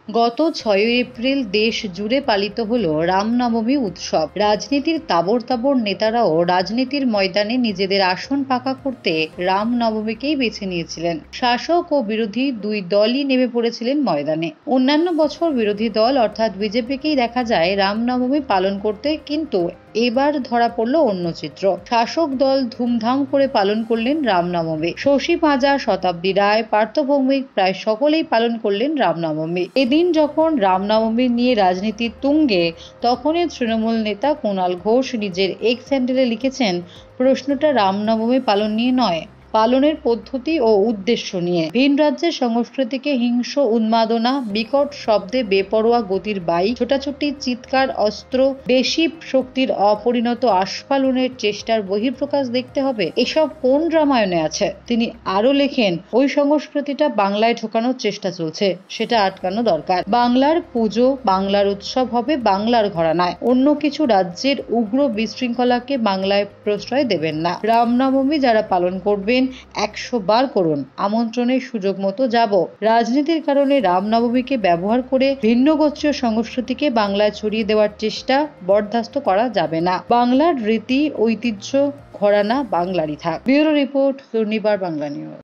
গত ৬ই এপ্রিল দেশ জুড়ে পালিত হলো রামনবমী উৎসব। রাজনীতির তাবড় তাবড় নেতারাও রাজনীতির ময়দানে নিজেদের আসন পাকা করতে রামনবমীকেই বেছে নিয়েছিলেন। শাসক ও বিরোধী দুই দলই নেমে পড়েছিলেন ময়দানে। অন্যান্য বছর বিরোধী দল অর্থাৎ বিজেপিকেই দেখা যায় রামনবমী পালন করতে, কিন্তু এবার ধরা পড়ল অন্য চিত্র। শাসক দল ধুমধাম করে পালন করলেন রামনবমী। শশী পাঁজা, শতাব্দী রায়, পার্থ ভৌমিক প্রায় সকলেই পালন করলেন রামনবমী। এদিন যখন রামনবমী নিয়ে রাজনীতির তুঙ্গে, তখনই তৃণমূল নেতা কুণাল ঘোষ নিজের এক্স হ্যান্ডেলে লিখেছেন, প্রশ্নটা রামনবমী পালন নিয়ে নয়, পালনের পদ্ধতি ও উদ্দেশ্য নিয়ে। ভিন রাজ্যের সংস্কৃতিকে হিংস্র উন্মাদনা, বিকট শব্দে বেপরোয়া গতির বাইক, ছোটাছুটি, চিৎকার, অস্ত্র, বেশি শক্তির অপরিণত আস্ফালনের চেষ্টার বহিঃপ্রকাশ দেখতে হবে। এসব কোন রামায়ণে আছে? তিনি আরো লেখেন, ওই সংস্কৃতিটা বাংলায় ঢোকানোর চেষ্টা চলছে, সেটা আটকানো দরকার। বাংলার পুজো, বাংলার উৎসব হবে বাংলার ঘরানায়। অন্য কিছু রাজ্যের উগ্র বিশৃঙ্খলাকে বাংলায় প্রশ্রয় দেবেন না। রামনবমী যারা পালন করবেন 100 বার করুন, আমন্ত্রণের সুযোগ মতো যাব। রাজনীতির কারণে রামনবমীকে ব্যবহার করে ভিন্ন গোত্রীয় সংস্কৃতিকে বাংলায় ছড়িয়ে দেওয়ার চেষ্টা বরদাস্ত করা যাবে না। বাংলার রীতি ঐতিহ্য ঘরানা বাংলারই থাক। Bureau report, Durnibar Bangla news.